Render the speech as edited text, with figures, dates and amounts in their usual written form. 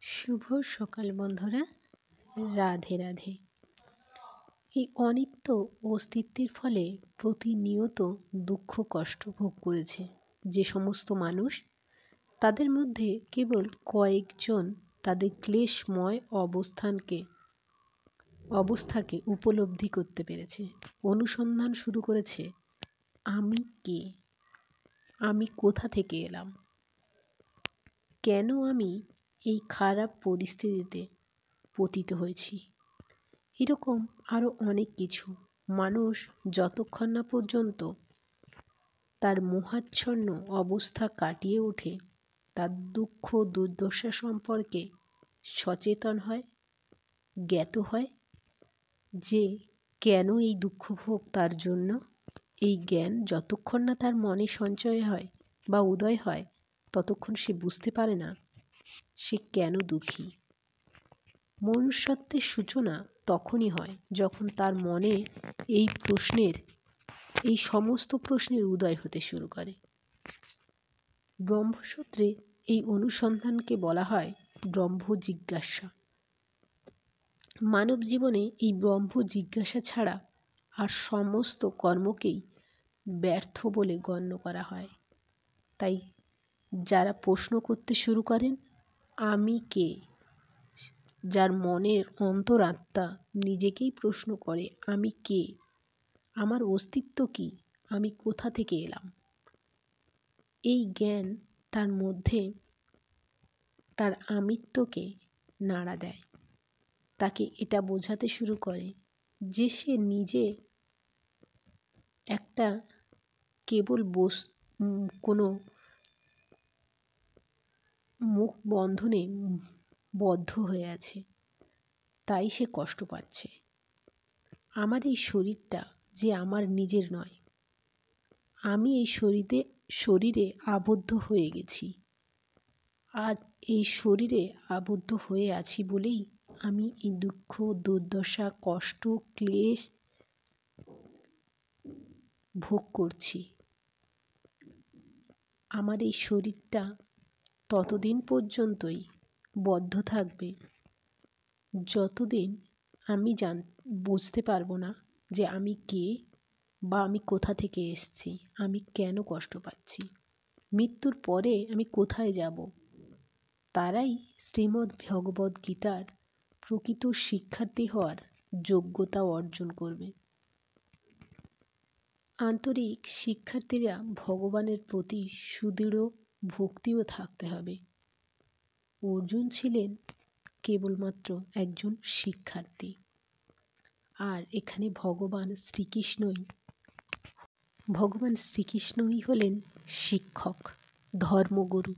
শুভ সকাল বন্ধুরা, রাধে রাধে। এই অনিত্য অস্তিত্বের ফলে প্রতিনিয়ত দুঃখ কষ্ট ভোগ করেছে যে সমস্ত মানুষ, তাদের মধ্যে কেবল কয়েকজন তাদের ক্লেশময় অবস্থাকে উপলব্ধি করতে পেরেছে, অনুসন্ধান শুরু করেছে। আমি কে? আমি কোথা থেকে এলাম? কেন আমি এই খারাপ পরিস্থিতিতে পতিত হয়েছি? এরকম আরও অনেক কিছু। মানুষ যতক্ষণ না পর্যন্ত তার মোহাচ্ছন্ন অবস্থা কাটিয়ে ওঠে, তার দুঃখ দুর্দশা সম্পর্কে সচেতন হয়, জ্ঞাত হয় যে কেন এই দুঃখ ভোগ তার জন্য, এই জ্ঞান যতক্ষণ না তার মনে সঞ্চয় হয় বা উদয় হয়, ততক্ষণ সে বুঝতে পারে না সে কেন দুঃখী। মনুষ্যত্বের সূচনা তখনই হয় যখন তার মনে এই সমস্ত প্রশ্নের উদয় হতে শুরু করে। ব্রহ্মসূত্রে এই অনুসন্ধানকে বলা হয় ব্রহ্ম জিজ্ঞাসা। মানব জীবনে এই ব্রহ্ম জিজ্ঞাসা ছাড়া আর সমস্ত কর্মকেই ব্যর্থ বলে গণ্য করা হয়। তাই যারা প্রশ্ন করতে শুরু করেন, আমি কে, যার মনের অন্তরাত্মা নিজেকেই প্রশ্ন করে, আমি কে, আমার অস্তিত্ব কি, আমি কোথা থেকে এলাম, এই জ্ঞান তার মধ্যে তার আমিত্বকে নাড়া দেয়। তাকে এটা বোঝাতে শুরু করে যে সে নিজে একটা কেবল কোনো মুখ বন্ধনে বদ্ধ হয়ে আছে, তাই সে কষ্ট পাচ্ছে। আমার এই শরীরটা যে আমার নিজের নয়, আমি এই শরীরে আবদ্ধ হয়ে গেছি, আর এই শরীরে আবদ্ধ হয়ে আছি বলেই আমি এই দুঃখ দুর্দশা কষ্ট ক্লেশ ভোগ করছি। আমার এই শরীরটা ততদিন পর্যন্তই বদ্ধ থাকবে যতদিন আমি বুঝতে পারবো না যে আমি কে বা আমি কোথা থেকে এসেছি, আমি কেন কষ্ট পাচ্ছি, মৃত্যুর পরে আমি কোথায় যাব। তারাই শ্রীমদ্ ভগবদ্ গীতার প্রকৃত শিক্ষার্থী হওয়ার যোগ্যতা অর্জন করবে। আন্তরিক শিক্ষার্থীরা ভগবানের প্রতি সুদৃঢ় ভক্তিও থাকতে হবে। অর্জুন ছিলেন কেবলমাত্র একজন শিক্ষার্থী, আর এখানে ভগবান শ্রীকৃষ্ণই হলেন শিক্ষক, ধর্মগুরু।